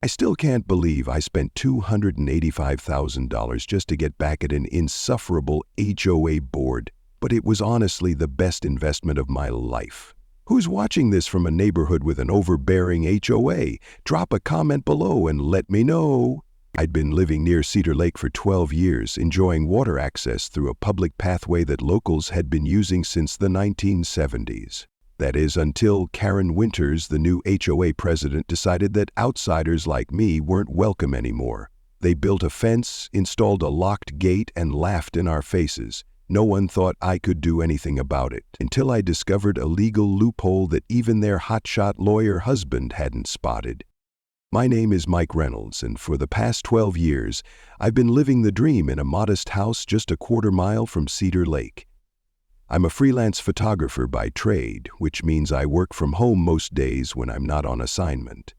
I still can't believe I spent $285,000 just to get back at an insufferable HOA board, but it was honestly the best investment of my life. Who's watching this from a neighborhood with an overbearing HOA? Drop a comment below and let me know. I'd been living near Cedar Lake for 12 years, enjoying water access through a public pathway that locals had been using since the 1970s. That is, until Karen Winters, the new HOA president, decided that outsiders like me weren't welcome anymore. They built a fence, installed a locked gate, and laughed in our faces. No one thought I could do anything about it, until I discovered a legal loophole that even their hotshot lawyer husband hadn't spotted. My name is Mike Reynolds, and for the past 12 years, I've been living the dream in a modest house just a quarter-mile from Cedar Lake. I'm a freelance photographer by trade, which means I work from home most days when I'm not on assignment.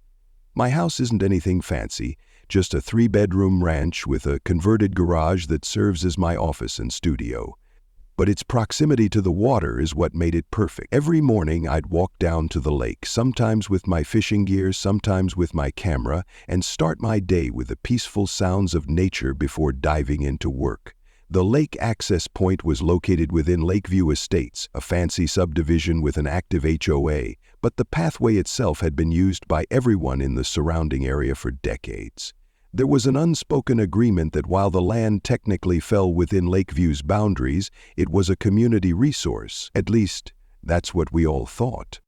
My house isn't anything fancy, just a 3-bedroom ranch with a converted garage that serves as my office and studio. But its proximity to the water is what made it perfect. Every morning I'd walk down to the lake, sometimes with my fishing gear, sometimes with my camera, and start my day with the peaceful sounds of nature before diving into work. The lake access point was located within Lakeview Estates, a fancy subdivision with an active HOA, but the pathway itself had been used by everyone in the surrounding area for decades. There was an unspoken agreement that while the land technically fell within Lakeview's boundaries, it was a community resource. At least, that's what we all thought.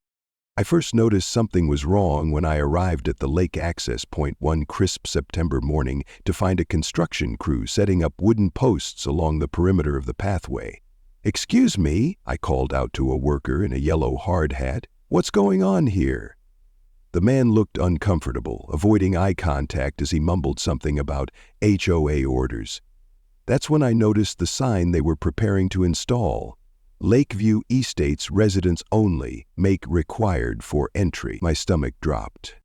I first noticed something was wrong when I arrived at the lake access point one crisp September morning to find a construction crew setting up wooden posts along the perimeter of the pathway. "Excuse me," I called out to a worker in a yellow hard hat. "What's going on here?" The man looked uncomfortable, avoiding eye contact as he mumbled something about HOA orders. That's when I noticed the sign they were preparing to install. Lakeview Estates residents only, make required for entry. My stomach dropped.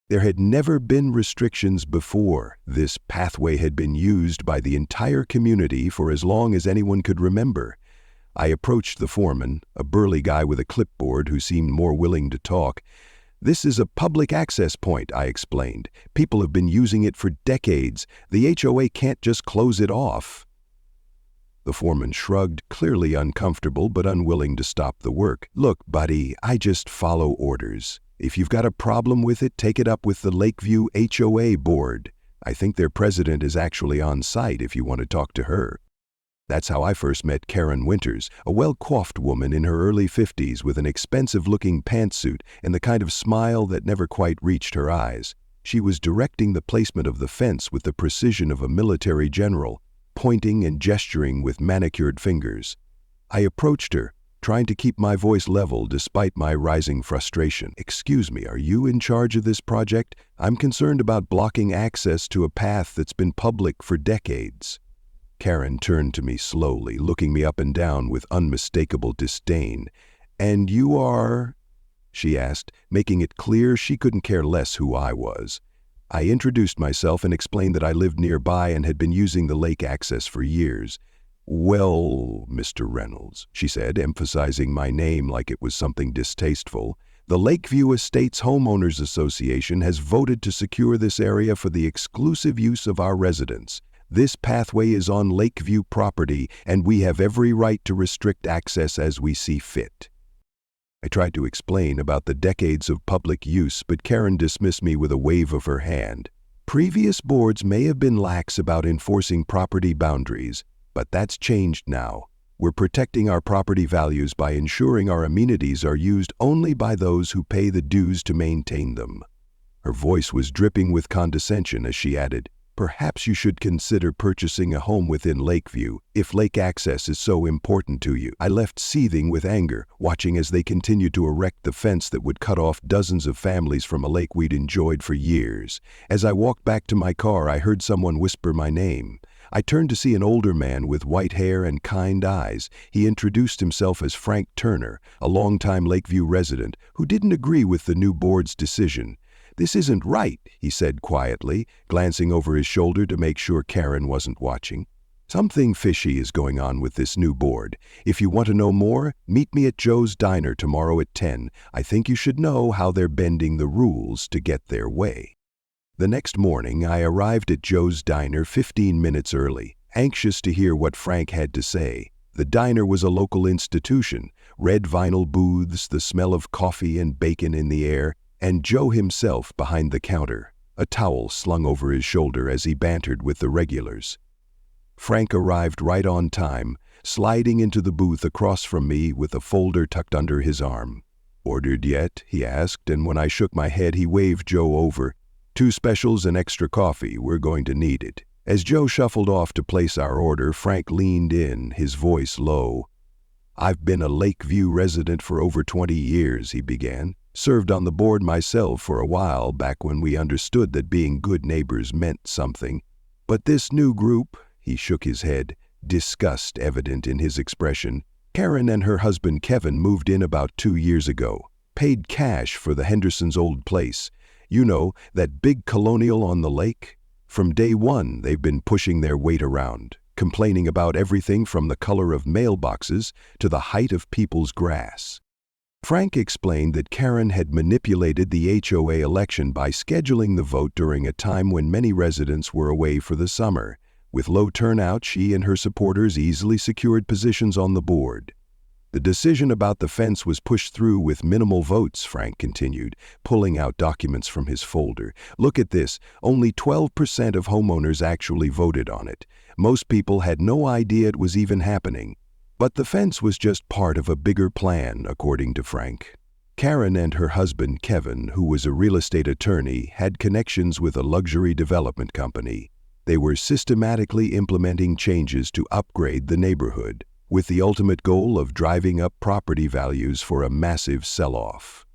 There had never been restrictions before. This pathway had been used by the entire community for as long as anyone could remember. I approached the foreman, a burly guy with a clipboard who seemed more willing to talk. "This is a public access point," I explained. "People have been using it for decades. The HOA can't just close it off." The foreman shrugged, clearly uncomfortable but unwilling to stop the work. "Look, buddy, I just follow orders. If you've got a problem with it, take it up with the Lakeview HOA board. I think their president is actually on site if you want to talk to her." That's how I first met Karen Winters, a well-coiffed woman in her early 50s with an expensive-looking pantsuit and the kind of smile that never quite reached her eyes. She was directing the placement of the fence with the precision of a military general, pointing and gesturing with manicured fingers. I approached her, trying to keep my voice level despite my rising frustration. "Excuse me, are you in charge of this project? I'm concerned about blocking access to a path that's been public for decades." Karen turned to me slowly, looking me up and down with unmistakable disdain. "And you are?" she asked, making it clear she couldn't care less who I was. I introduced myself and explained that I lived nearby and had been using the lake access for years. "Well, Mr. Reynolds," she said, emphasizing my name like it was something distasteful, "the Lakeview Estates Homeowners Association has voted to secure this area for the exclusive use of our residents. This pathway is on Lakeview property, and we have every right to restrict access as we see fit." I tried to explain about the decades of public use, but Karen dismissed me with a wave of her hand. "Previous boards may have been lax about enforcing property boundaries, but that's changed now. We're protecting our property values by ensuring our amenities are used only by those who pay the dues to maintain them." Her voice was dripping with condescension as she added, "Perhaps you should consider purchasing a home within Lakeview, if lake access is so important to you." I left seething with anger, watching as they continued to erect the fence that would cut off dozens of families from a lake we'd enjoyed for years. As I walked back to my car, I heard someone whisper my name. I turned to see an older man with white hair and kind eyes. He introduced himself as Frank Turner, a longtime Lakeview resident who didn't agree with the new board's decision. "This isn't right," he said quietly, glancing over his shoulder to make sure Karen wasn't watching. "Something fishy is going on with this new board. If you want to know more, meet me at Joe's Diner tomorrow at 10. I think you should know how they're bending the rules to get their way." The next morning, I arrived at Joe's diner 15 minutes early, anxious to hear what Frank had to say. The diner was a local institution, red vinyl booths, the smell of coffee and bacon in the air, and Joe himself behind the counter, a towel slung over his shoulder as he bantered with the regulars. Frank arrived right on time, sliding into the booth across from me with a folder tucked under his arm. "Ordered yet?" he asked, and when I shook my head, he waved Joe over. "2 specials and extra coffee, we're going to need it." As Joe shuffled off to place our order, Frank leaned in, his voice low. "I've been a Lakeview resident for over 20 years, he began. "Served on the board myself for a while back when we understood that being good neighbors meant something. But this new group," he shook his head, disgust evident in his expression. "Karen and her husband Kevin moved in about 2 years ago. Paid cash for the Hendersons' old place. You know, that big colonial on the lake? From day one, they've been pushing their weight around, complaining about everything from the color of mailboxes to the height of people's grass." Frank explained that Karen had manipulated the HOA election by scheduling the vote during a time when many residents were away for the summer. With low turnout, she and her supporters easily secured positions on the board. "The decision about the fence was pushed through with minimal votes," Frank continued, pulling out documents from his folder. "Look at this. Only 12% of homeowners actually voted on it. Most people had no idea it was even happening. But the fence was just part of a bigger plan, according to Frank. Karen and her husband Kevin, who was a real estate attorney, had connections with a luxury development company. They were systematically implementing changes to upgrade the neighborhood, with the ultimate goal of driving up property values for a massive sell-off.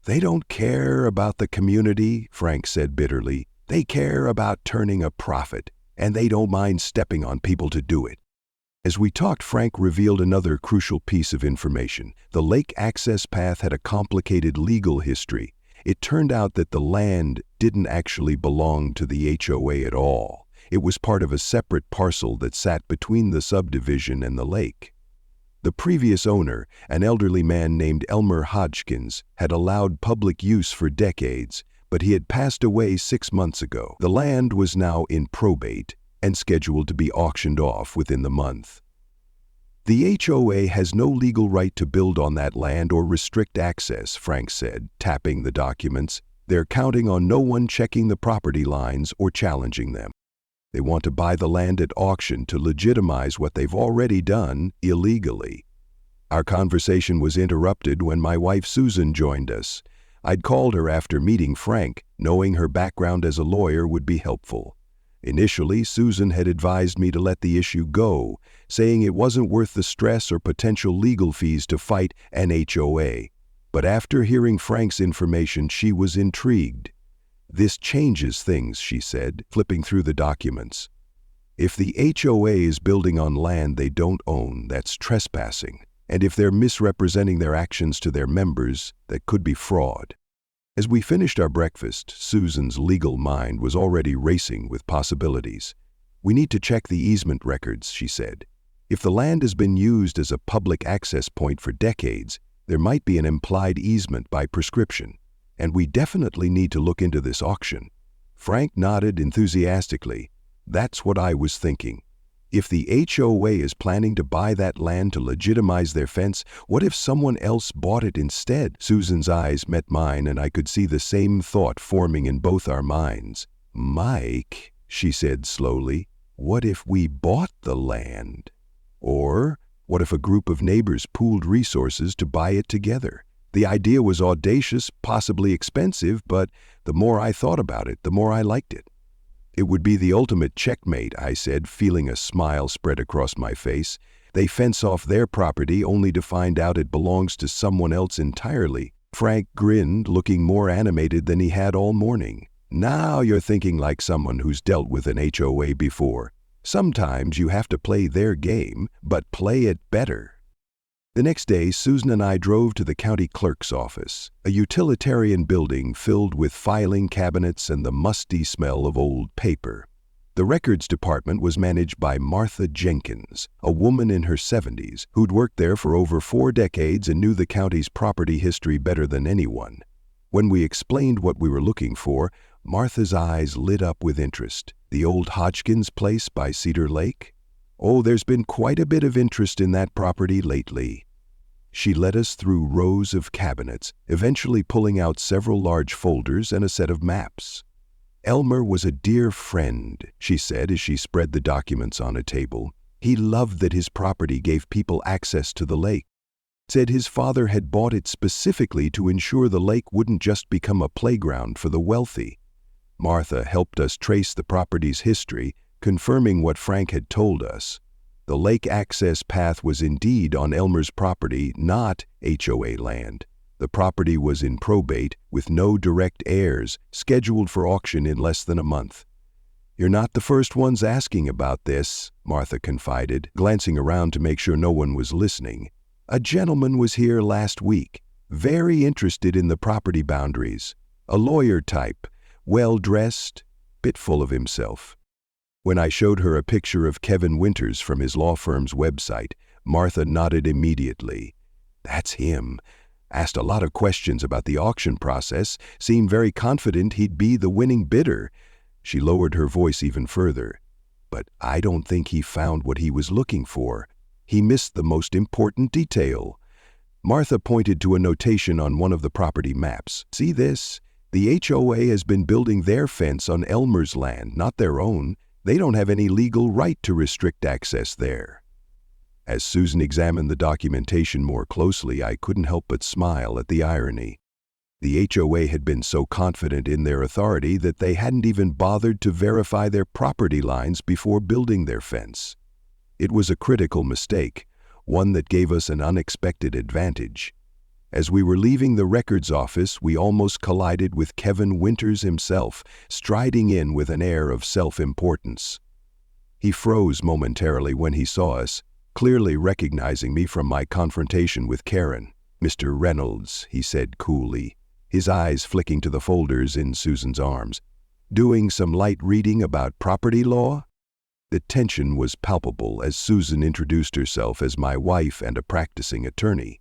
"They don't care about the community," Frank said bitterly. "They care about turning a profit, and they don't mind stepping on people to do it." As we talked, Frank revealed another crucial piece of information. The lake access path had a complicated legal history. It turned out that the land didn't actually belong to the HOA at all. It was part of a separate parcel that sat between the subdivision and the lake. The previous owner, an elderly man named Elmer Hodgkins, had allowed public use for decades, but he had passed away 6 months ago. The land was now in probate and scheduled to be auctioned off within the month. "The HOA has no legal right to build on that land or restrict access," Frank said, tapping the documents. "They're counting on no one checking the property lines or challenging them. They want to buy the land at auction to legitimize what they've already done illegally." Our conversation was interrupted when my wife Susan joined us. I'd called her after meeting Frank, knowing her background as a lawyer would be helpful. Initially, Susan had advised me to let the issue go, saying it wasn't worth the stress or potential legal fees to fight an HOA. But after hearing Frank's information, she was intrigued. "This changes things," she said, flipping through the documents. "If the HOA is building on land they don't own, that's trespassing. And if they're misrepresenting their actions to their members, that could be fraud." As we finished our breakfast, Susan's legal mind was already racing with possibilities. "We need to check the easement records," she said. "If the land has been used as a public access point for decades, there might be an implied easement by prescription. And we definitely need to look into this auction." Frank nodded enthusiastically. "That's what I was thinking. If the HOA is planning to buy that land to legitimize their fence, what if someone else bought it instead?" Susan's eyes met mine, and I could see the same thought forming in both our minds. "Mike," she said slowly, "what if we bought the land? Or what if a group of neighbors pooled resources to buy it together?" The idea was audacious, possibly expensive, but the more I thought about it, the more I liked it. "It would be the ultimate checkmate," I said, feeling a smile spread across my face. "They fence off their property only to find out it belongs to someone else entirely." Frank grinned, looking more animated than he had all morning. "Now you're thinking like someone who's dealt with an HOA before. Sometimes you have to play their game, but play it better." The next day, Susan and I drove to the county clerk's office, a utilitarian building filled with filing cabinets and the musty smell of old paper. The records department was managed by Martha Jenkins, a woman in her 70s who'd worked there for over 4 decades and knew the county's property history better than anyone. When we explained what we were looking for, Martha's eyes lit up with interest. The old Hodgkins place by Cedar Lake? Oh, there's been quite a bit of interest in that property lately. She led us through rows of cabinets, eventually pulling out several large folders and a set of maps. Elmer was a dear friend, she said as she spread the documents on a table. He loved that his property gave people access to the lake. Said his father had bought it specifically to ensure the lake wouldn't just become a playground for the wealthy. Martha helped us trace the property's history, confirming what Frank had told us. The lake access path was indeed on Elmer's property, not HOA land. The property was in probate, with no direct heirs, scheduled for auction in less than a month. "You're not the first ones asking about this," Martha confided, glancing around to make sure no one was listening. "A gentleman was here last week, very interested in the property boundaries. A lawyer type, well-dressed, bit full of himself." When I showed her a picture of Kevin Winters from his law firm's website, Martha nodded immediately. "That's him. Asked a lot of questions about the auction process, seemed very confident he'd be the winning bidder." She lowered her voice even further. "But I don't think he found what he was looking for. He missed the most important detail." Martha pointed to a notation on one of the property maps. "See this? The HOA has been building their fence on Elmer's land, not their own. They don't have any legal right to restrict access there." As Susan examined the documentation more closely, I couldn't help but smile at the irony. The HOA had been so confident in their authority that they hadn't even bothered to verify their property lines before building their fence. It was a critical mistake, one that gave us an unexpected advantage. As we were leaving the records office, we almost collided with Kevin Winters himself, striding in with an air of self-importance. He froze momentarily when he saw us, clearly recognizing me from my confrontation with Karen. "Mr. Reynolds," he said coolly, his eyes flicking to the folders in Susan's arms. "Doing some light reading about property law?" The tension was palpable as Susan introduced herself as my wife and a practicing attorney.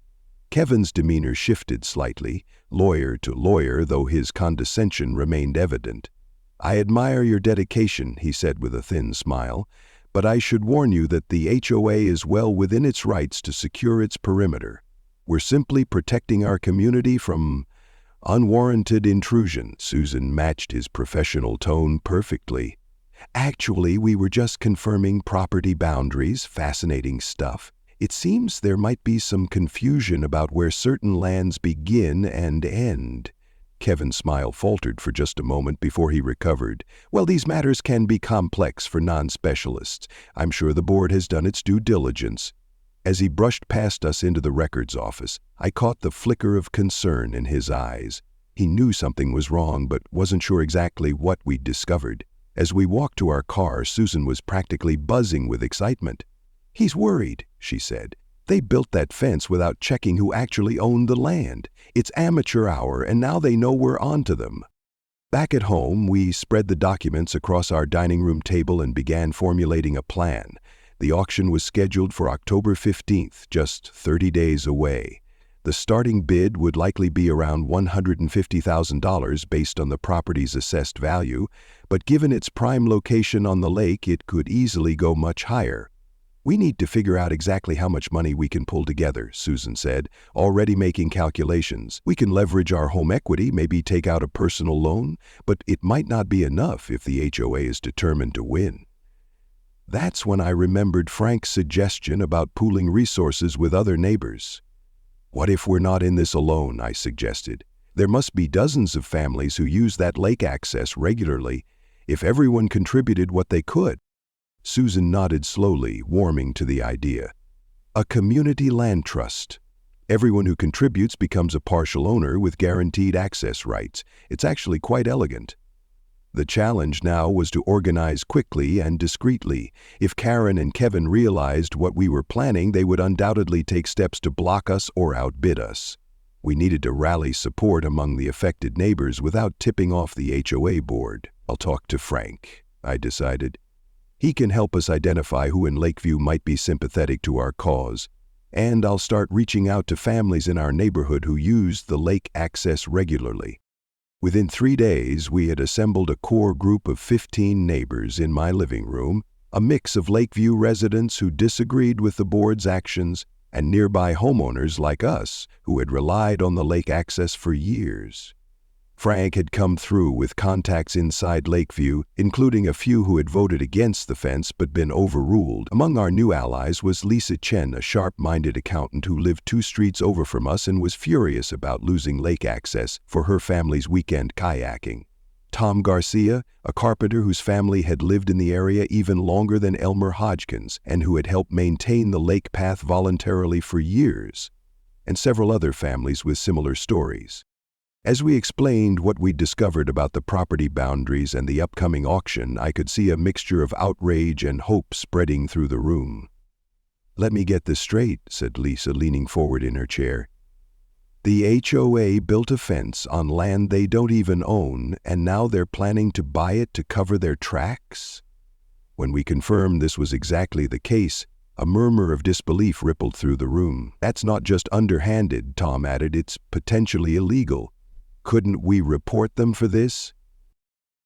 Kevin's demeanor shifted slightly, lawyer to lawyer, though his condescension remained evident. "I admire your dedication," he said with a thin smile, "but I should warn you that the HOA is well within its rights to secure its perimeter. We're simply protecting our community from unwarranted intrusion." Susan matched his professional tone perfectly. "Actually, we were just confirming property boundaries, fascinating stuff. It seems there might be some confusion about where certain lands begin and end." Kevin's smile faltered for just a moment before he recovered. "Well, these matters can be complex for non-specialists. I'm sure the board has done its due diligence." As he brushed past us into the records office, I caught the flicker of concern in his eyes. He knew something was wrong, but wasn't sure exactly what we'd discovered. As we walked to our car, Susan was practically buzzing with excitement. "He's worried," she said. "They built that fence without checking who actually owned the land. It's amateur hour, and now they know we're onto them." Back at home, we spread the documents across our dining room table and began formulating a plan. The auction was scheduled for October 15th, just 30 days away. The starting bid would likely be around $150,000 based on the property's assessed value, but given its prime location on the lake, it could easily go much higher. "We need to figure out exactly how much money we can pull together," Susan said, already making calculations. "We can leverage our home equity, maybe take out a personal loan, but it might not be enough if the HOA is determined to win." That's when I remembered Frank's suggestion about pooling resources with other neighbors. "What if we're not in this alone?" I suggested. "There must be dozens of families who use that lake access regularly. If everyone contributed what they could." Susan nodded slowly, warming to the idea. "A community land trust. Everyone who contributes becomes a partial owner with guaranteed access rights. It's actually quite elegant." The challenge now was to organize quickly and discreetly. If Karen and Kevin realized what we were planning, they would undoubtedly take steps to block us or outbid us. We needed to rally support among the affected neighbors without tipping off the HOA board. "I'll talk to Frank," I decided. "He can help us identify who in Lakeview might be sympathetic to our cause. And I'll start reaching out to families in our neighborhood who use the lake access regularly." Within 3 days, we had assembled a core group of 15 neighbors in my living room, a mix of Lakeview residents who disagreed with the board's actions and nearby homeowners like us who had relied on the lake access for years. Frank had come through with contacts inside Lakeview, including a few who had voted against the fence but been overruled. Among our new allies was Lisa Chen, a sharp-minded accountant who lived 2 streets over from us and was furious about losing lake access for her family's weekend kayaking. Tom Garcia, a carpenter whose family had lived in the area even longer than Elmer Hodgkins and who had helped maintain the lake path voluntarily for years, and several other families with similar stories. As we explained what we'd discovered about the property boundaries and the upcoming auction, I could see a mixture of outrage and hope spreading through the room. "Let me get this straight," said Lisa, leaning forward in her chair. "The HOA built a fence on land they don't even own, and now they're planning to buy it to cover their tracks?" When we confirmed this was exactly the case, a murmur of disbelief rippled through the room. "That's not just underhanded," Tom added, "it's potentially illegal. Couldn't we report them for this?"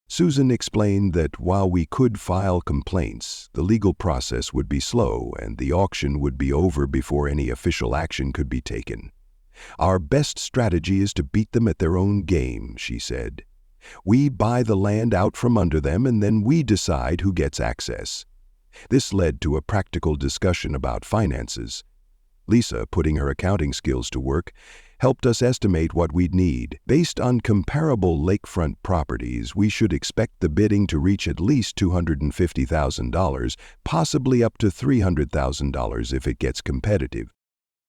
Susan explained that while we could file complaints, the legal process would be slow and the auction would be over before any official action could be taken. "Our best strategy is to beat them at their own game," she said. "We buy the land out from under them and then we decide who gets access." This led to a practical discussion about finances. Lisa, putting her accounting skills to work, helped us estimate what we'd need. Based on comparable lakefront properties, we should expect the bidding to reach at least $250,000, possibly up to $300,000 if it gets competitive.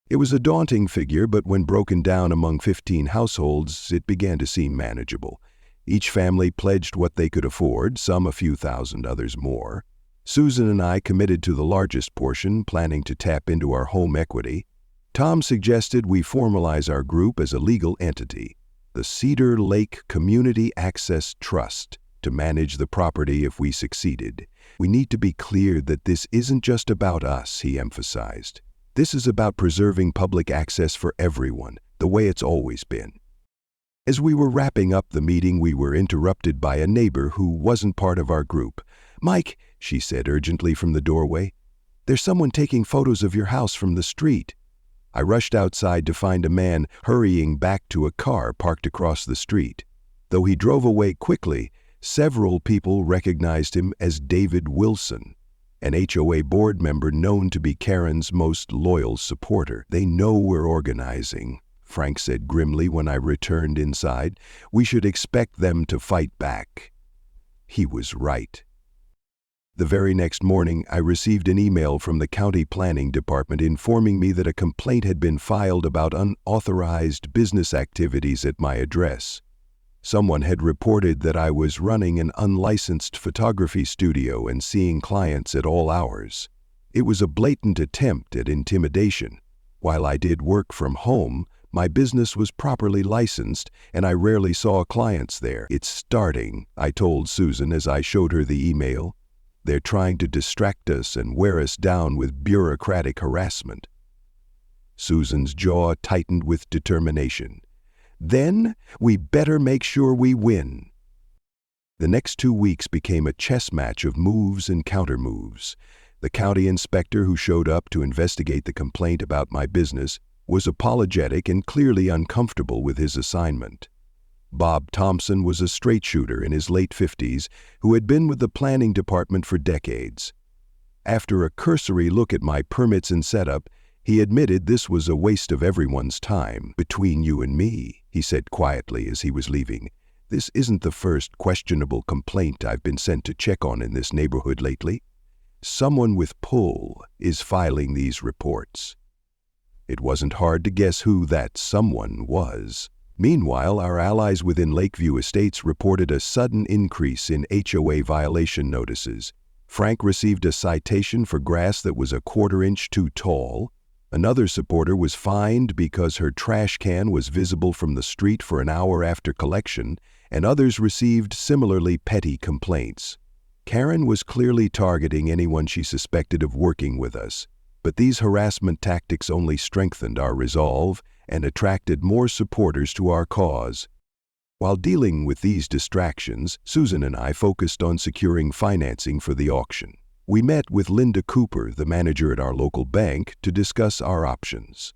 It was a daunting figure, but when broken down among 15 households, it began to seem manageable. Each family pledged what they could afford, some a few thousand, others more. Susan and I committed to the largest portion, planning to tap into our home equity. Tom suggested we formalize our group as a legal entity, the Cedar Lake Community Access Trust, to manage the property if we succeeded. "We need to be clear that this isn't just about us," he emphasized. "This is about preserving public access for everyone, the way it's always been." As we were wrapping up the meeting, we were interrupted by a neighbor who wasn't part of our group. "Mike," she said urgently from the doorway, "there's someone taking photos of your house from the street." I rushed outside to find a man hurrying back to a car parked across the street. Though he drove away quickly, several people recognized him as David Wilson, an HOA board member known to be Karen's most loyal supporter. "They know we're organizing," Frank said grimly when I returned inside. "We should expect them to fight back." He was right. The very next morning, I received an email from the county planning department informing me that a complaint had been filed about unauthorized business activities at my address. Someone had reported that I was running an unlicensed photography studio and seeing clients at all hours. It was a blatant attempt at intimidation. While I did work from home, my business was properly licensed and I rarely saw clients there. "It's starting," I told Susan as I showed her the email. "They're trying to distract us and wear us down with bureaucratic harassment." Susan's jaw tightened with determination. "Then we better make sure we win." The next 2 weeks became a chess match of moves and counter-moves. The county inspector who showed up to investigate the complaint about my business was apologetic and clearly uncomfortable with his assignment. Bob Thompson was a straight shooter in his late 50s who had been with the planning department for decades. After a cursory look at my permits and setup, he admitted this was a waste of everyone's time. "Between you and me," he said quietly as he was leaving, "this isn't the first questionable complaint I've been sent to check on in this neighborhood lately. Someone with pull is filing these reports." It wasn't hard to guess who that someone was. Meanwhile, our allies within Lakeview Estates reported a sudden increase in HOA violation notices. Frank received a citation for grass that was a quarter-inch too tall. Another supporter was fined because her trash can was visible from the street for an hour after collection, and others received similarly petty complaints. Karen was clearly targeting anyone she suspected of working with us, but these harassment tactics only strengthened our resolve and attracted more supporters to our cause. While dealing with these distractions, Susan and I focused on securing financing for the auction. We met with Linda Cooper, the manager at our local bank, to discuss our options.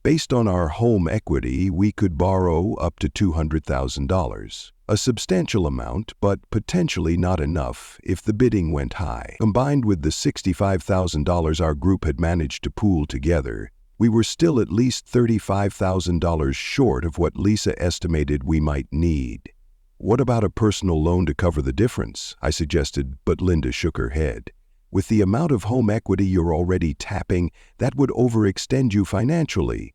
Based on our home equity, we could borrow up to $200,000. A substantial amount, but potentially not enough if the bidding went high. Combined with the $65,000 our group had managed to pool together, we were still at least $35,000 short of what Lisa estimated we might need. What about a personal loan to cover the difference? I suggested, but Linda shook her head. With the amount of home equity you're already tapping, that would overextend you financially.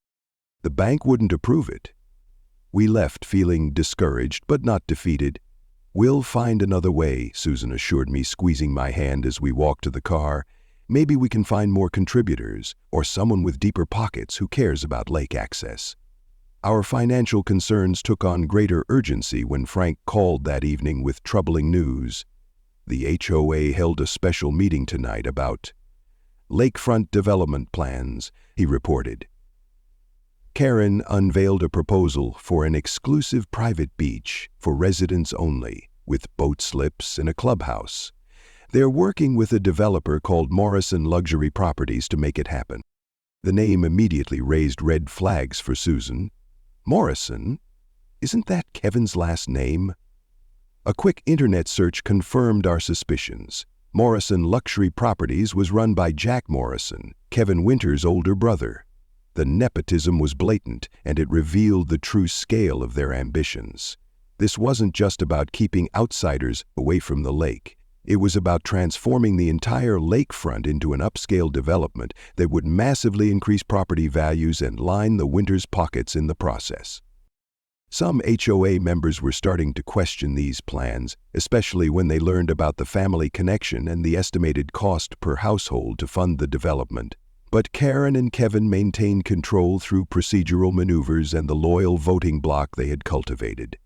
The bank wouldn't approve it. We left feeling discouraged but not defeated. We'll find another way, Susan assured me, squeezing my hand as we walked to the car. Maybe we can find more contributors or someone with deeper pockets who cares about lake access. Our financial concerns took on greater urgency when Frank called that evening with troubling news. The HOA held a special meeting tonight about lakefront development plans, he reported. Karen unveiled a proposal for an exclusive private beach for residents only, with boat slips and a clubhouse. They're working with a developer called Morrison Luxury Properties to make it happen. The name immediately raised red flags for Susan. Morrison? Isn't that Kevin's last name? A quick internet search confirmed our suspicions. Morrison Luxury Properties was run by Jack Morrison, Kevin Winter's older brother. The nepotism was blatant, and it revealed the true scale of their ambitions. This wasn't just about keeping outsiders away from the lake. It was about transforming the entire lakefront into an upscale development that would massively increase property values and line the Winters' pockets in the process. Some HOA members were starting to question these plans, especially when they learned about the family connection and the estimated cost per household to fund the development. But Karen and Kevin maintained control through procedural maneuvers and the loyal voting bloc they had cultivated.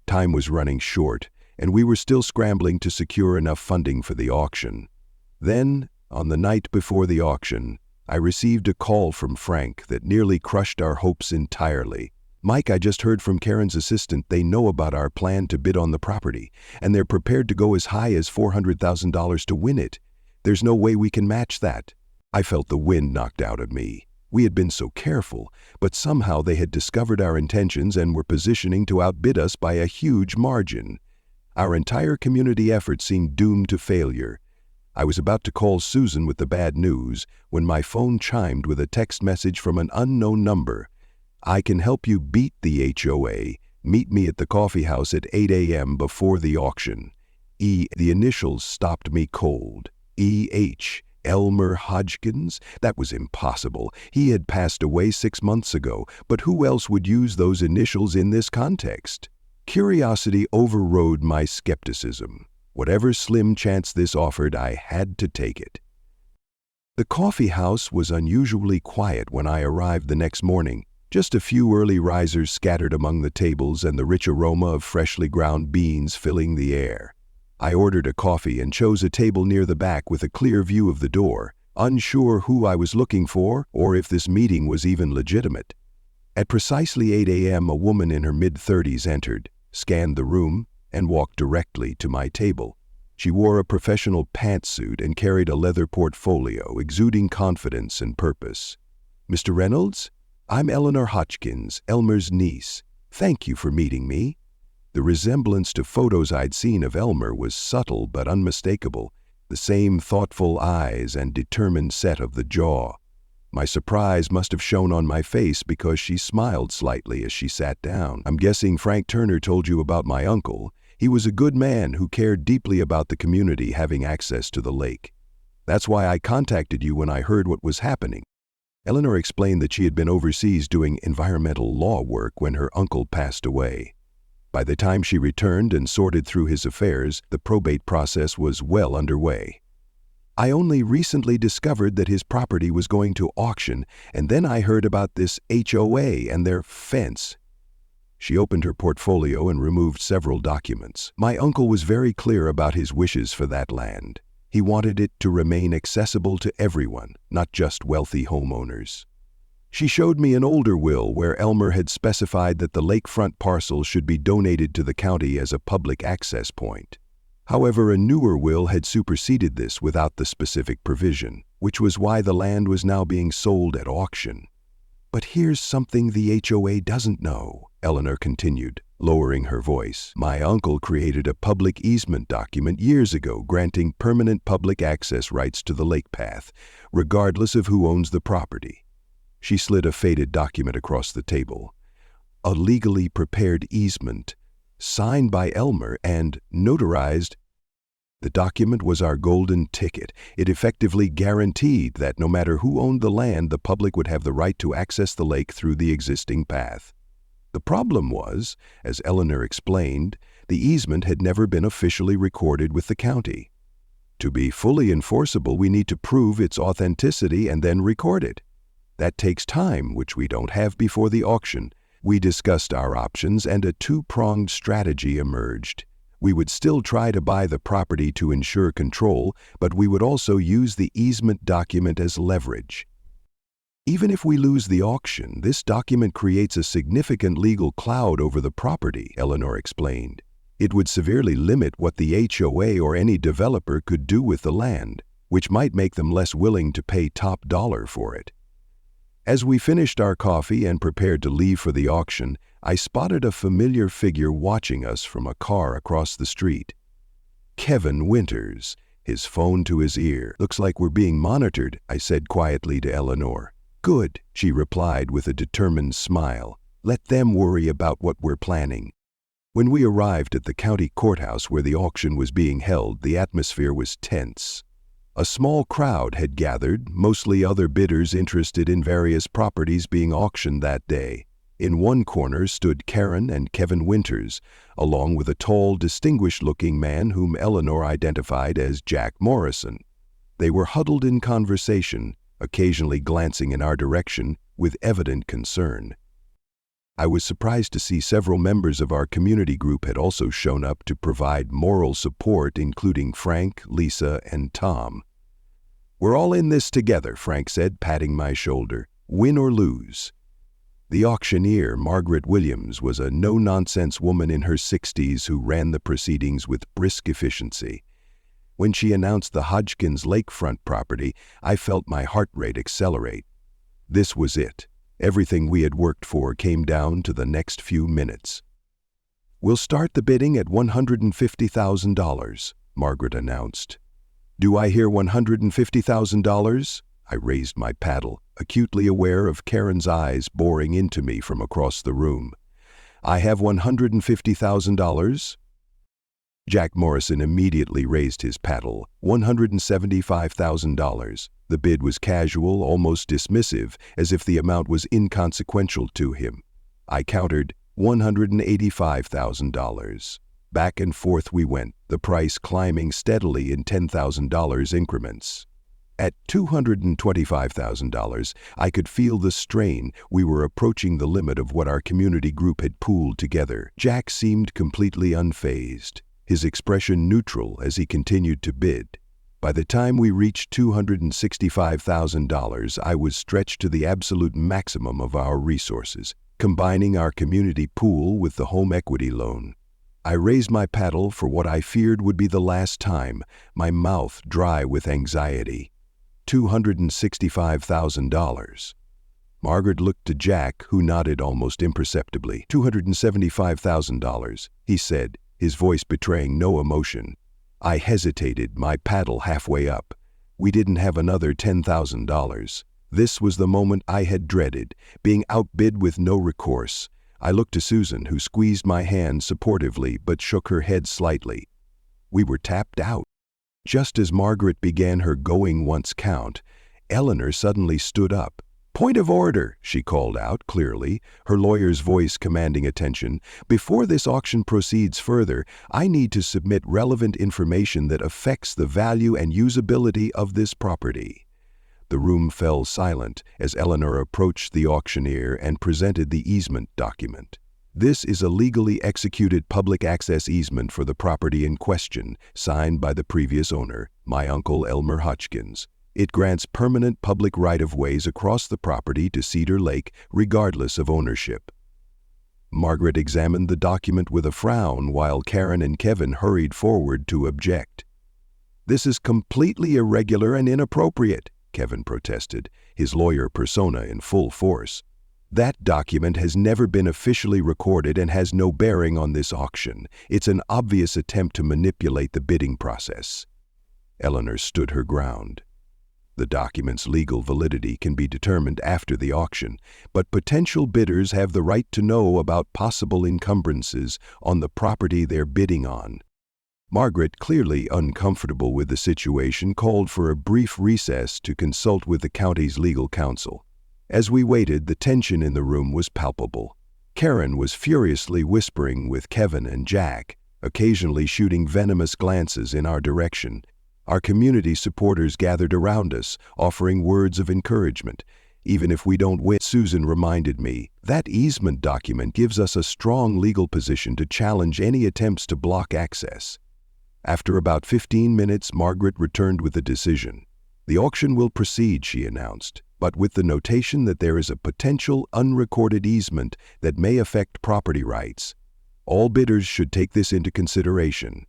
Time was running short, and we were still scrambling to secure enough funding for the auction. Then, on the night before the auction, I received a call from Frank that nearly crushed our hopes entirely. Mike, I just heard from Karen's assistant they know about our plan to bid on the property, and they're prepared to go as high as $400,000 to win it. There's no way we can match that. I felt the wind knocked out of me. We had been so careful, but somehow they had discovered our intentions and were positioning to outbid us by a huge margin. Our entire community effort seemed doomed to failure. I was about to call Susan with the bad news when my phone chimed with a text message from an unknown number. I can help you beat the HOA. Meet me at the coffee house at 8 a.m. before the auction. The initials stopped me cold. E.H. Elmer Hodgkins? That was impossible. He had passed away 6 months ago, but who else would use those initials in this context? Curiosity overrode my skepticism. Whatever slim chance this offered, I had to take it. The coffee house was unusually quiet when I arrived the next morning. Just a few early risers scattered among the tables and the rich aroma of freshly ground beans filling the air. I ordered a coffee and chose a table near the back with a clear view of the door, unsure who I was looking for or if this meeting was even legitimate. At precisely 8 a.m., a woman in her mid-30s entered, scanned the room, and walked directly to my table. She wore a professional pantsuit and carried a leather portfolio, exuding confidence and purpose. "Mr. Reynolds? I'm Eleanor Hodgkins, Elmer's niece. Thank you for meeting me." The resemblance to photos I'd seen of Elmer was subtle but unmistakable, the same thoughtful eyes and determined set of the jaw. My surprise must have shown on my face because she smiled slightly as she sat down. "I'm guessing Frank Turner told you about my uncle. He was a good man who cared deeply about the community having access to the lake. That's why I contacted you when I heard what was happening." Eleanor explained that she had been overseas doing environmental law work when her uncle passed away. By the time she returned and sorted through his affairs, the probate process was well underway. "I only recently discovered that his property was going to auction, and then I heard about this HOA and their fence." She opened her portfolio and removed several documents. "My uncle was very clear about his wishes for that land. He wanted it to remain accessible to everyone, not just wealthy homeowners." She showed me an older will where Elmer had specified that the lakefront parcel should be donated to the county as a public access point. However, a newer will had superseded this without the specific provision, which was why the land was now being sold at auction. "But here's something the HOA doesn't know," Eleanor continued, lowering her voice. "My uncle created a public easement document years ago granting permanent public access rights to the lake path, regardless of who owns the property." She slid a faded document across the table. "A legally prepared easement, signed by Elmer and notarized." The document was our golden ticket. It effectively guaranteed that no matter who owned the land, the public would have the right to access the lake through the existing path. The problem was, as Eleanor explained, the easement had never been officially recorded with the county. To be fully enforceable, we need to prove its authenticity and then record it. That takes time, which we don't have before the auction. We discussed our options and a two-pronged strategy emerged. We would still try to buy the property to ensure control, but we would also use the easement document as leverage. "Even if we lose the auction, this document creates a significant legal cloud over the property," Eleanor explained. "It would severely limit what the HOA or any developer could do with the land, which might make them less willing to pay top dollar for it." As we finished our coffee and prepared to leave for the auction, I spotted a familiar figure watching us from a car across the street. Kevin Winters, his phone to his ear. "Looks like we're being monitored," I said quietly to Eleanor. "Good," she replied with a determined smile. "Let them worry about what we're planning." When we arrived at the county courthouse where the auction was being held, the atmosphere was tense. A small crowd had gathered, mostly other bidders interested in various properties being auctioned that day. In one corner stood Karen and Kevin Winters, along with a tall, distinguished-looking man whom Eleanor identified as Jack Morrison. They were huddled in conversation, occasionally glancing in our direction with evident concern. I was surprised to see several members of our community group had also shown up to provide moral support, including Frank, Lisa, and Tom. "We're all in this together," Frank said, patting my shoulder. "Win or lose." The auctioneer, Margaret Williams, was a no-nonsense woman in her 60s who ran the proceedings with brisk efficiency. When she announced the Hodgkins lakefront property, I felt my heart rate accelerate. This was it. Everything we had worked for came down to the next few minutes. "We'll start the bidding at $150,000, Margaret announced. "Do I hear $150,000? I raised my paddle, acutely aware of Karen's eyes boring into me from across the room. "I have $150,000? Jack Morrison immediately raised his paddle. $175,000. The bid was casual, almost dismissive, as if the amount was inconsequential to him. I countered $185,000. Back and forth we went, the price climbing steadily in $10,000 increments. At $225,000, I could feel the strain. We were approaching the limit of what our community group had pooled together. Jack seemed completely unfazed, his expression neutral as he continued to bid. By the time we reached $265,000, I was stretched to the absolute maximum of our resources, combining our community pool with the home equity loan. I raised my paddle for what I feared would be the last time, my mouth dry with anxiety. $265,000. Margaret looked to Jack, who nodded almost imperceptibly. $275,000, he said, his voice betraying no emotion. I hesitated, my paddle halfway up. We didn't have another $10,000. This was the moment I had dreaded, being outbid with no recourse. I looked to Susan, who squeezed my hand supportively but shook her head slightly. We were tapped out. Just as Margaret began her going once count, Eleanor suddenly stood up. "Point of order," she called out clearly, her lawyer's voice commanding attention. "Before this auction proceeds further, I need to submit relevant information that affects the value and usability of this property." The room fell silent as Eleanor approached the auctioneer and presented the easement document. "This is a legally executed public access easement for the property in question, signed by the previous owner, my uncle Elmer Hodgkins. It grants permanent public right-of-ways across the property to Cedar Lake, regardless of ownership. Margaret examined the document with a frown while Karen and Kevin hurried forward to object. "This is completely irregular and inappropriate," Kevin protested, his lawyer persona in full force. "That document has never been officially recorded and has no bearing on this auction. It's an obvious attempt to manipulate the bidding process." Eleanor stood her ground. The document's legal validity can be determined after the auction, but potential bidders have the right to know about possible encumbrances on the property they're bidding on. Margaret, clearly uncomfortable with the situation, called for a brief recess to consult with the county's legal counsel. As we waited, the tension in the room was palpable. Karen was furiously whispering with Kevin and Jack, occasionally shooting venomous glances in our direction. Our community supporters gathered around us, offering words of encouragement. "Even if we don't win," Susan reminded me, "that easement document gives us a strong legal position to challenge any attempts to block access." After about 15 minutes, Margaret returned with a decision. "The auction will proceed," she announced, "but with the notation that there is a potential unrecorded easement that may affect property rights. All bidders should take this into consideration."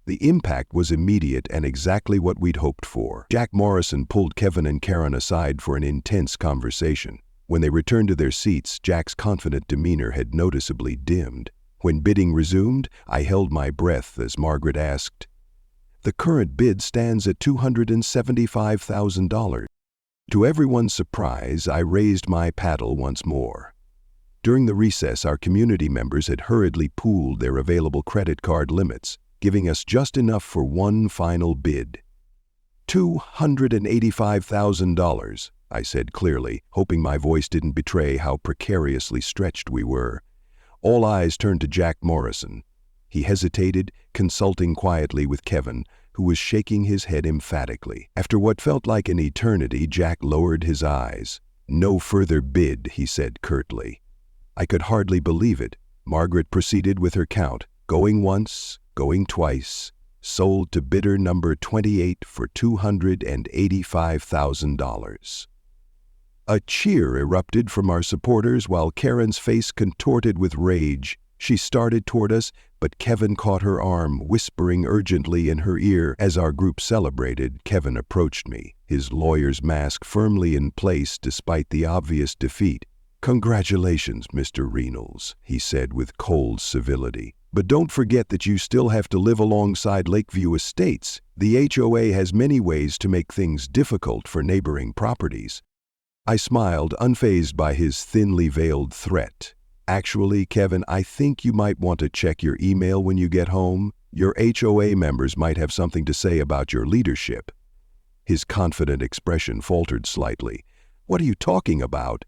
The impact was immediate and exactly what we'd hoped for. Jack Morrison pulled Kevin and Karen aside for an intense conversation. When they returned to their seats, Jack's confident demeanor had noticeably dimmed. When bidding resumed, I held my breath as Margaret asked, "The current bid stands at $275,000. To everyone's surprise, I raised my paddle once more. During the recess, our community members had hurriedly pooled their available credit card limits, giving us just enough for one final bid. $285,000, I said clearly, hoping my voice didn't betray how precariously stretched we were. All eyes turned to Jack Morrison. He hesitated, consulting quietly with Kevin, who was shaking his head emphatically. After what felt like an eternity, Jack lowered his eyes. "No further bid," he said curtly. I could hardly believe it. Margaret proceeded with her count, going once, going twice, sold to bidder number 28 for $285,000. A cheer erupted from our supporters while Karen's face contorted with rage. She started toward us, but Kevin caught her arm, whispering urgently in her ear. As our group celebrated, Kevin approached me, his lawyer's mask firmly in place despite the obvious defeat. "Congratulations, Mr. Reynolds," he said with cold civility. "But don't forget that you still have to live alongside Lakeview Estates. The HOA has many ways to make things difficult for neighboring properties." I smiled, unfazed by his thinly veiled threat. "Actually, Kevin, I think you might want to check your email when you get home. Your HOA members might have something to say about your leadership." His confident expression faltered slightly. "What are you talking about?"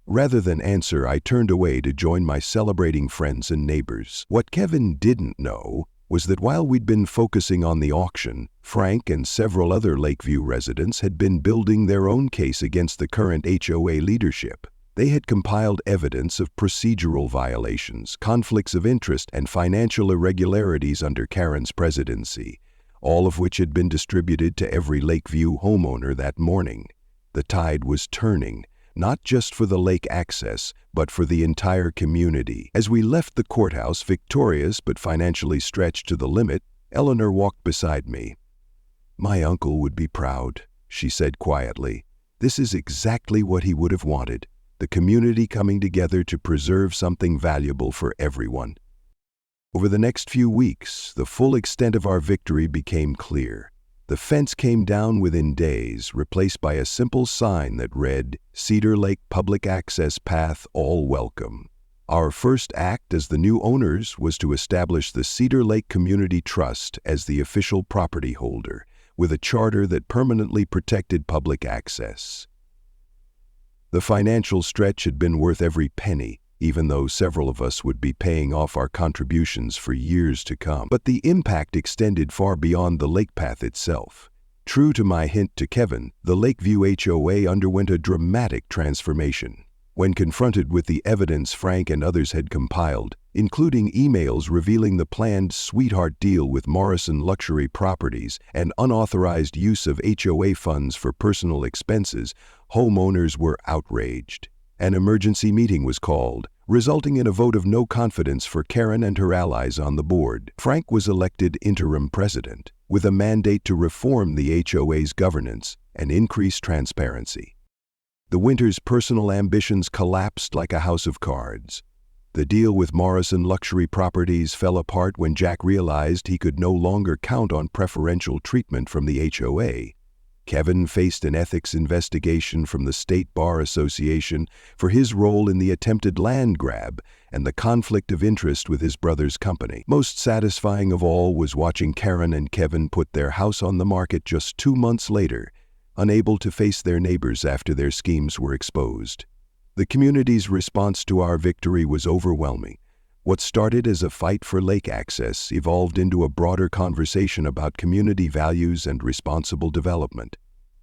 Rather than answer, I turned away to join my celebrating friends and neighbors. What Kevin didn't know was that while we'd been focusing on the auction, Frank and several other Lakeview residents had been building their own case against the current HOA leadership. They had compiled evidence of procedural violations, conflicts of interest, and financial irregularities under Karen's presidency, all of which had been distributed to every Lakeview homeowner that morning. The tide was turning, not just for the lake access, but for the entire community. As we left the courthouse, victorious but financially stretched to the limit, Eleanor walked beside me. "My uncle would be proud," she said quietly. "This is exactly what he would have wanted, the community coming together to preserve something valuable for everyone." Over the next few weeks, the full extent of our victory became clear. The fence came down within days, replaced by a simple sign that read, "Cedar Lake Public Access Path, All Welcome." Our first act as the new owners was to establish the Cedar Lake Community Trust as the official property holder, with a charter that permanently protected public access. The financial stretch had been worth every penny, even though several of us would be paying off our contributions for years to come. But the impact extended far beyond the lake path itself. True to my hint to Kevin, the Lakeview HOA underwent a dramatic transformation. When confronted with the evidence Frank and others had compiled, including emails revealing the planned sweetheart deal with Morrison Luxury Properties and unauthorized use of HOA funds for personal expenses, homeowners were outraged. An emergency meeting was called, resulting in a vote of no confidence for Karen and her allies on the board. Frank was elected interim president, with a mandate to reform the HOA's governance and increase transparency. The Winters' personal ambitions collapsed like a house of cards. The deal with Morrison Luxury Properties fell apart when Jack realized he could no longer count on preferential treatment from the HOA. Kevin faced an ethics investigation from the State Bar Association for his role in the attempted land grab and the conflict of interest with his brother's company. Most satisfying of all was watching Karen and Kevin put their house on the market just 2 months later, unable to face their neighbors after their schemes were exposed. The community's response to our victory was overwhelming. What started as a fight for lake access evolved into a broader conversation about community values and responsible development.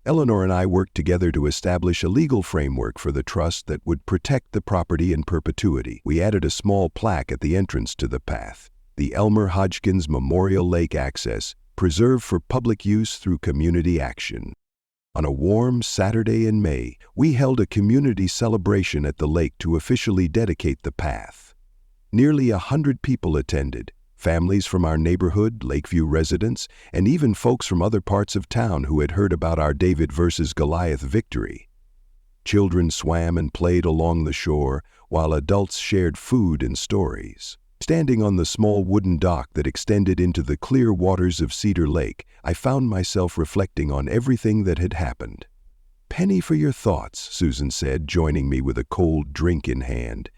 Eleanor and I worked together to establish a legal framework for the trust that would protect the property in perpetuity. We added a small plaque at the entrance to the path, the Elmer Hodgkins Memorial Lake Access, preserved for public use through community action. On a warm Saturday in May, we held a community celebration at the lake to officially dedicate the path. Nearly 100 people attended, families from our neighborhood, Lakeview residents, and even folks from other parts of town who had heard about our David versus Goliath victory. Children swam and played along the shore, while adults shared food and stories. Standing on the small wooden dock that extended into the clear waters of Cedar Lake, I found myself reflecting on everything that had happened. "Penny for your thoughts," Susan said, joining me with a cold drink in hand.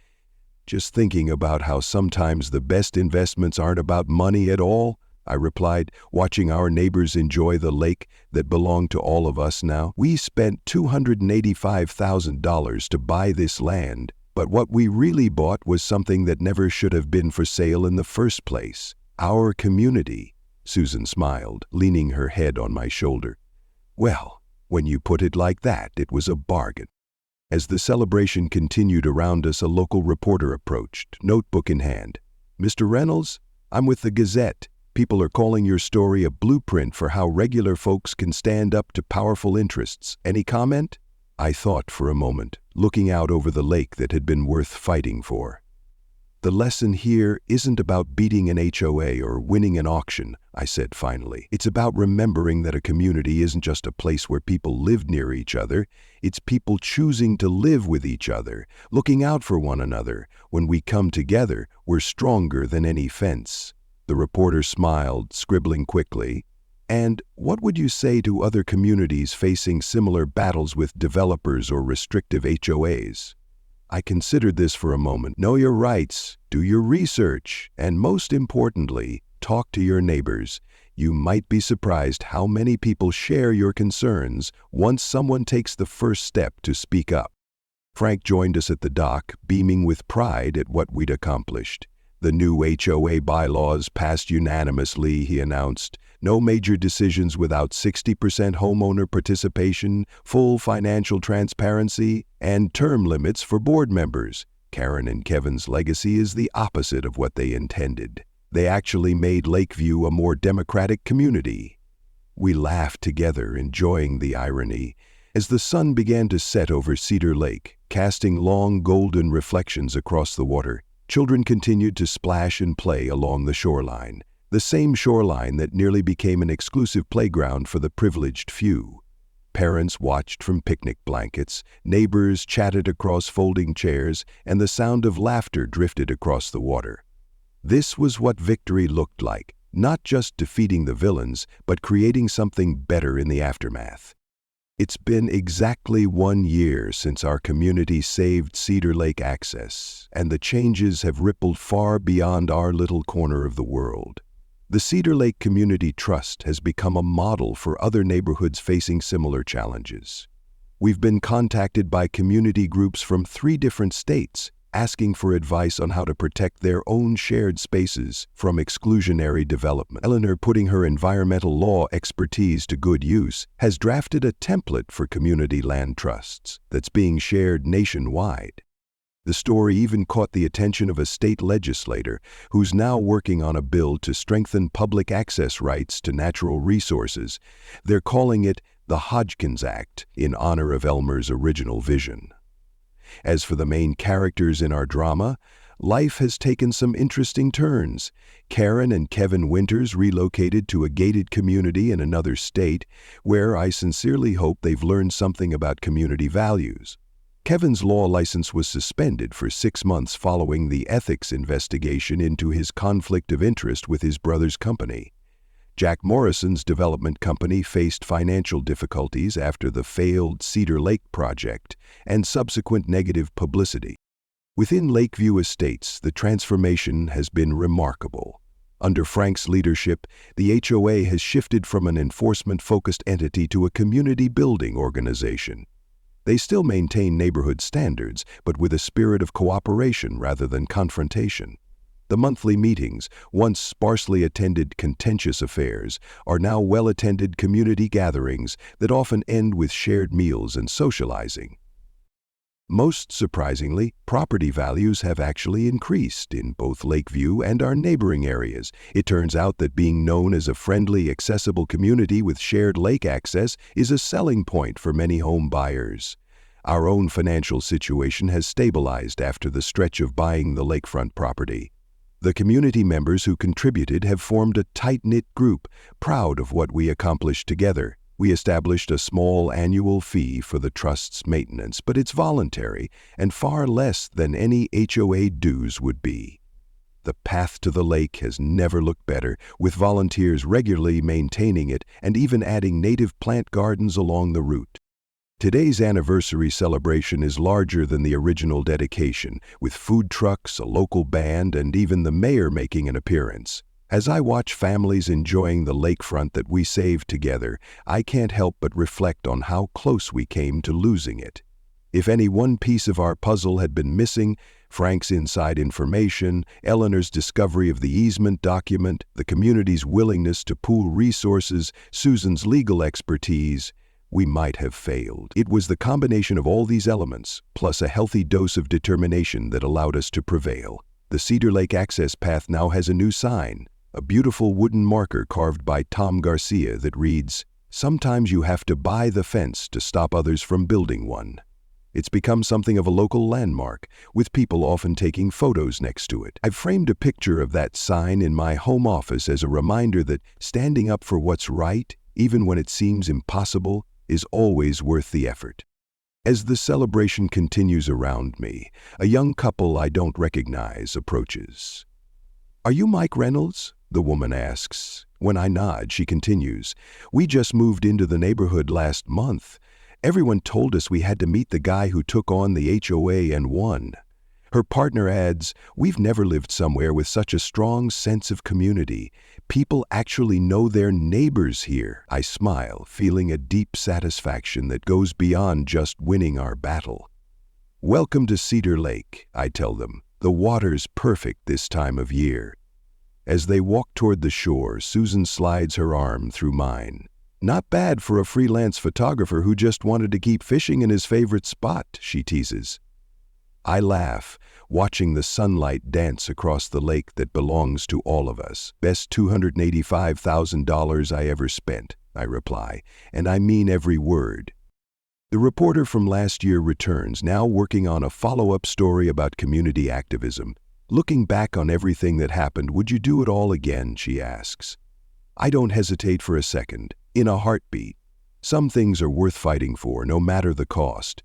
"Just thinking about how sometimes the best investments aren't about money at all," I replied, watching our neighbors enjoy the lake that belonged to all of us now. "We spent $285,000 to buy this land, but what we really bought was something that never should have been for sale in the first place. Our community." Susan smiled, leaning her head on my shoulder. "Well, when you put it like that, it was a bargain." As the celebration continued around us, a local reporter approached, notebook in hand. "Mr. Reynolds, I'm with the Gazette. People are calling your story a blueprint for how regular folks can stand up to powerful interests. Any comment?" I thought for a moment, looking out over the lake that had been worth fighting for. "The lesson here isn't about beating an HOA or winning an auction," I said finally. "It's about remembering that a community isn't just a place where people live near each other. It's people choosing to live with each other, looking out for one another. When we come together, we're stronger than any fence." The reporter smiled, scribbling quickly. "And what would you say to other communities facing similar battles with developers or restrictive HOAs?" I considered this for a moment. "Know your rights, do your research, and most importantly, talk to your neighbors. You might be surprised how many people share your concerns once someone takes the first step to speak up." Frank joined us at the dock, beaming with pride at what we'd accomplished. "The new HOA bylaws passed unanimously," he announced. "No major decisions without 60% homeowner participation, full financial transparency, and term limits for board members." Karen and Kevin's legacy is the opposite of what they intended. They actually made Lakeview a more democratic community. We laughed together, enjoying the irony. As the sun began to set over Cedar Lake, casting long golden reflections across the water, children continued to splash and play along the shoreline, the same shoreline that nearly became an exclusive playground for the privileged few. Parents watched from picnic blankets, neighbors chatted across folding chairs, and the sound of laughter drifted across the water. This was what victory looked like, not just defeating the villains, but creating something better in the aftermath. It's been exactly 1 year since our community saved Cedar Lake access, and the changes have rippled far beyond our little corner of the world. The Cedar Lake Community Trust has become a model for other neighborhoods facing similar challenges. We've been contacted by community groups from 3 different states, asking for advice on how to protect their own shared spaces from exclusionary development. Eleanor, putting her environmental law expertise to good use, has drafted a template for community land trusts that's being shared nationwide. The story even caught the attention of a state legislator who's now working on a bill to strengthen public access rights to natural resources. They're calling it the Hodgkins Act in honor of Elmer's original vision. As for the main characters in our drama, life has taken some interesting turns. Karen and Kevin Winters relocated to a gated community in another state, where I sincerely hope they've learned something about community values. Kevin's law license was suspended for 6 months following the ethics investigation into his conflict of interest with his brother's company. Jack Morrison's development company faced financial difficulties after the failed Cedar Lake project and subsequent negative publicity. Within Lakeview Estates, the transformation has been remarkable. Under Frank's leadership, the HOA has shifted from an enforcement-focused entity to a community-building organization. They still maintain neighborhood standards, but with a spirit of cooperation rather than confrontation. The monthly meetings, once sparsely attended contentious affairs, are now well-attended community gatherings that often end with shared meals and socializing. Most surprisingly, property values have actually increased in both Lakeview and our neighboring areas. It turns out that being known as a friendly, accessible community with shared lake access is a selling point for many home buyers. Our own financial situation has stabilized after the stretch of buying the lakefront property. The community members who contributed have formed a tight-knit group, proud of what we accomplished together. We established a small annual fee for the trust's maintenance, but it's voluntary and far less than any HOA dues would be. The path to the lake has never looked better, with volunteers regularly maintaining it and even adding native plant gardens along the route. Today's anniversary celebration is larger than the original dedication, with food trucks, a local band, and even the mayor making an appearance. As I watch families enjoying the lakefront that we saved together, I can't help but reflect on how close we came to losing it. If any one piece of our puzzle had been missing, Frank's inside information, Eleanor's discovery of the easement document, the community's willingness to pool resources, Susan's legal expertise, we might have failed. It was the combination of all these elements, plus a healthy dose of determination, that allowed us to prevail. The Cedar Lake access path now has a new sign, a beautiful wooden marker carved by Tom Garcia that reads, "Sometimes you have to buy the fence to stop others from building one." It's become something of a local landmark, with people often taking photos next to it. I've framed a picture of that sign in my home office as a reminder that standing up for what's right, even when it seems impossible, is always worth the effort. As the celebration continues around me, a young couple I don't recognize approaches. "Are you Mike Reynolds?" the woman asks. When I nod, she continues, "We just moved into the neighborhood last month. Everyone told us we had to meet the guy who took on the HOA and won." Her partner adds, "We've never lived somewhere with such a strong sense of community. People actually know their neighbors here." I smile, feeling a deep satisfaction that goes beyond just winning our battle. "Welcome to Cedar Lake," I tell them. "The water's perfect this time of year." As they walk toward the shore, Susan slides her arm through mine. "Not bad for a freelance photographer who just wanted to keep fishing in his favorite spot," she teases. I laugh, watching the sunlight dance across the lake that belongs to all of us. "Best $285,000 I ever spent," I reply, and I mean every word. The reporter from last year returns, now working on a follow-up story about community activism. "Looking back on everything that happened, would you do it all again?" she asks. I don't hesitate for a second. In a heartbeat. Some things are worth fighting for, no matter the cost.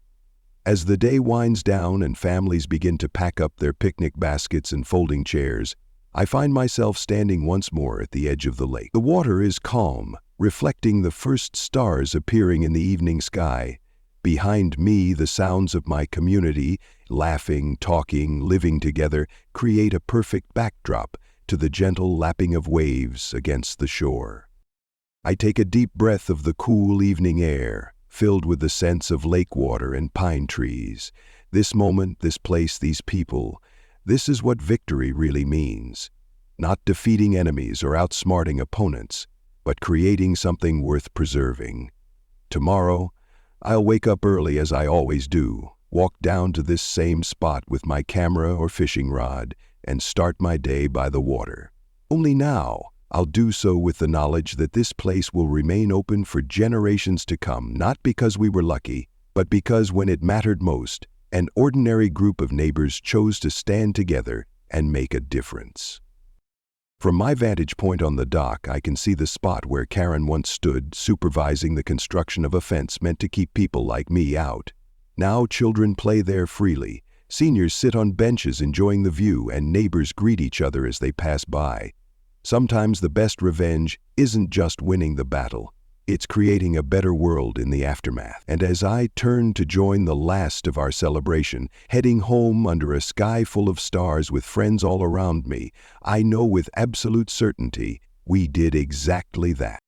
As the day winds down and families begin to pack up their picnic baskets and folding chairs, I find myself standing once more at the edge of the lake. The water is calm, reflecting the first stars appearing in the evening sky. Behind me, the sounds of my community, laughing, talking, living together, create a perfect backdrop to the gentle lapping of waves against the shore. I take a deep breath of the cool evening air, filled with the sense of lake water and pine trees. This moment, this place, these people, this is what victory really means. Not defeating enemies or outsmarting opponents, but creating something worth preserving. Tomorrow, I'll wake up early as I always do, walk down to this same spot with my camera or fishing rod, and start my day by the water. Only now, I'll do so with the knowledge that this place will remain open for generations to come, not because we were lucky, but because when it mattered most, an ordinary group of neighbors chose to stand together and make a difference. From my vantage point on the dock, I can see the spot where Karen once stood, supervising the construction of a fence meant to keep people like me out. Now children play there freely, seniors sit on benches enjoying the view, and neighbors greet each other as they pass by. Sometimes the best revenge isn't just winning the battle, it's creating a better world in the aftermath. And as I turn to join the last of our celebration, heading home under a sky full of stars with friends all around me, I know with absolute certainty we did exactly that.